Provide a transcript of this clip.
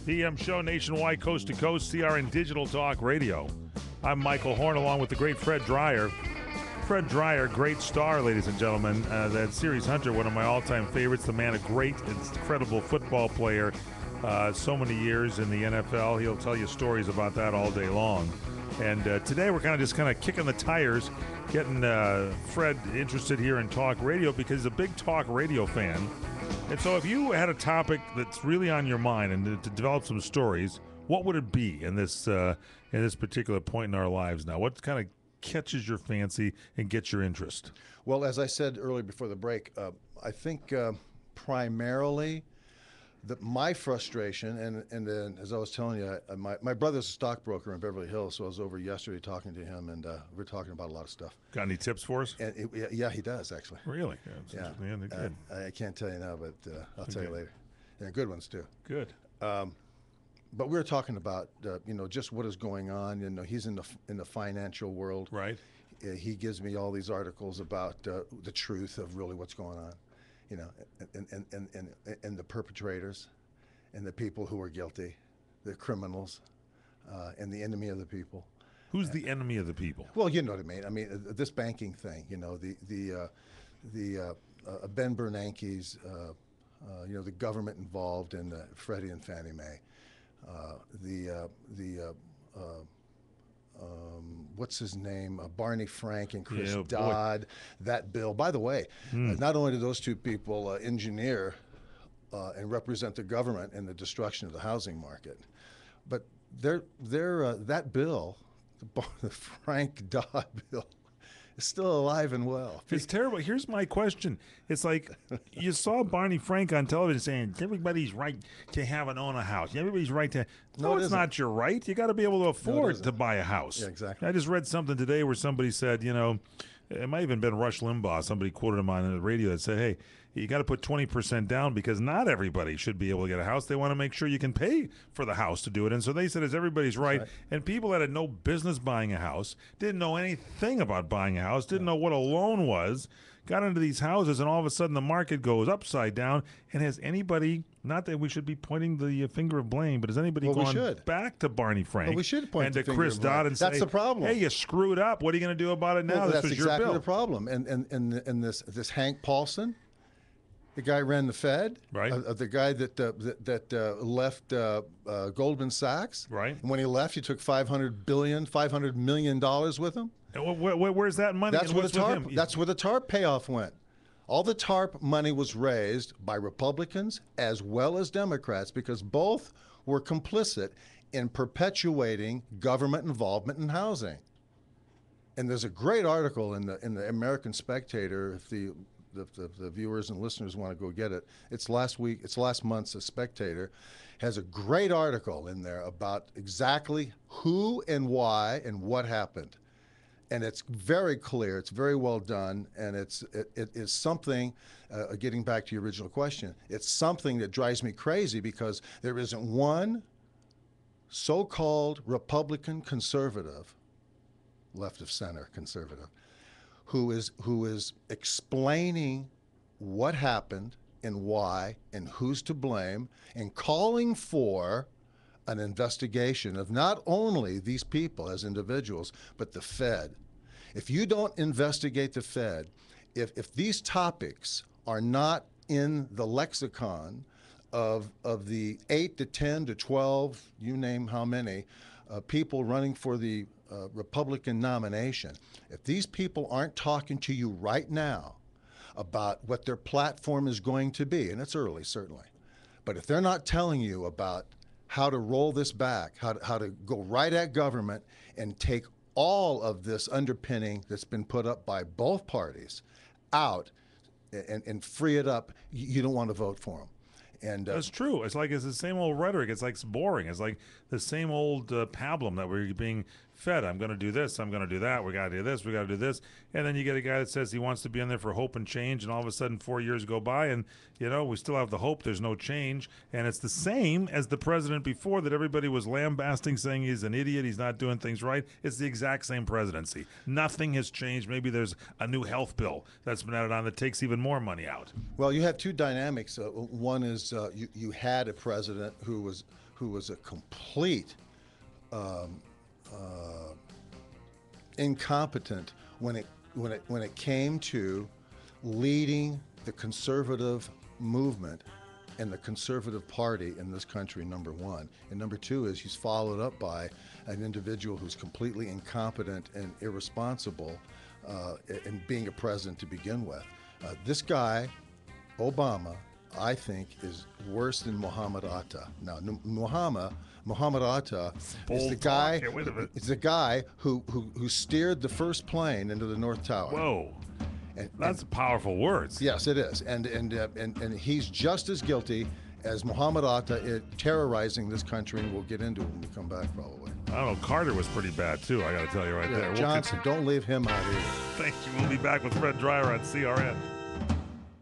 PM show nationwide, coast to coast, CRN Digital Talk Radio. I'm Michael Horn along with the great Fred Dreyer. Fred Dreyer, great star, ladies and gentlemen. That Series Hunter, one of my all-time favorites. The man, a great, incredible football player. So many years in the NFL. He'll tell you stories about that all day long. And today we're kind of kicking the tires, getting Fred interested here in talk radio because he's a big talk radio fan. And so if you had a topic that's really on your mind and to develop some stories, what would it be in this particular point in our lives now? What kind of catches your fancy and gets your interest? Well, as I said earlier before the break, I think primarily my frustration, and then as I was telling you, my brother's a stockbroker in Beverly Hills, so I was over yesterday talking to him, and we're talking about a lot of stuff. Got any tips for us? And yeah, he does, actually. Really? Yeah. Good. I can't tell you now, but I'll tell you later. And good ones, too. Good. But we were talking about, just what is going on. He's in the financial world. Right. He gives me all these articles about the truth of really what's going on. And the perpetrators and the people who are guilty, the criminals, and the enemy of the people. Who's the enemy of the people? Well, you know what I mean. I mean, this banking thing, Ben Bernanke's, the government involved in Freddie and Fannie Mae, what's his name? Barney Frank and Chris Dodd. That bill. By the way, not only do those two people engineer and represent the government in the destruction of the housing market, but that bill, the Frank Dodd bill, is still alive and well. It's terrible. Here's my question. It's like you saw Barney Frank on television saying everybody's right to own a house. Everybody's right to. No, it's not your right. You got to be able to afford to buy a house. Yeah, exactly. I just read something today where somebody said, it might have even been Rush Limbaugh. Somebody quoted him on the radio that said, hey, you got to put 20% down because not everybody should be able to get a house. They want to make sure you can pay for the house to do it. And so they said it's everybody's right. And people that had no business buying a house, didn't know anything about buying a house, didn't know what a loan was, got into these houses, and all of a sudden the market goes upside down. And has anybody, not that we should be pointing the finger of blame, but has anybody gone back to Barney Frank we should point and the to finger Chris of blame. Dodd and That's say, the problem. hey, you screwed up. What are you going to do about it now? Well, this that's was exactly your bill. the problem. And this Hank Paulson, the guy who ran the Fed, right? The guy that left Goldman Sachs, right? And when he left, he took $500 million with him. Where's that money? That's where the TARP payoff went. All the TARP money was raised by Republicans as well as Democrats because both were complicit in perpetuating government involvement in housing. And there's a great article in the American Spectator. If the viewers and listeners want to go get it, it's last month's Spectator, has a great article in there about exactly who and why and what happened. And it's very clear, it's very well done, and it is something, getting back to your original question, it's something that drives me crazy because there isn't one so-called Republican conservative, left of center conservative, who is explaining what happened and why and who's to blame and calling for an investigation of not only these people as individuals, but the Fed. If you don't investigate the Fed, if these topics are not in the lexicon of the 8 to 10 to 12, you name how many, people running for the Republican nomination, if these people aren't talking to you right now about what their platform is going to be, and it's early, certainly, but if they're not telling you about how to roll this back, how to go right at government and take all of this underpinning that's been put up by both parties out and free it up, you don't want to vote for them. And that's true. It's the same old rhetoric. It's boring. It's like the same old pablum that we're being fed. I'm going to do this. I'm going to do that. We got to do this. We got to do this. And then you get a guy that says he wants to be in there for hope and change. And all of a sudden 4 years go by and, we still have the hope. There's no change. And it's the same as the president before that everybody was lambasting, saying he's an idiot. He's not doing things right. It's the exact same presidency. Nothing has changed. Maybe there's a new health bill that's been added on that takes even more money out. Well, you have two dynamics. One is you had a president who was a complete incompetent when it came to leading the conservative movement and the conservative party in this country, number one. And number two is he's followed up by an individual who's completely incompetent and irresponsible in being a president to begin with. This guy, Obama, I think, is worse than Muhammad Atta. Now, Muhammad Atta is the guy who steered the first plane into the North Tower. Whoa. That's powerful words. Yes, it is. And he's just as guilty as Muhammad Atta terrorizing this country, and we'll get into it when we come back probably. I don't know, Carter was pretty bad too, I got to tell you there. Johnson, don't leave him out either. Thank you. We'll be back with Fred Dryer on CRN.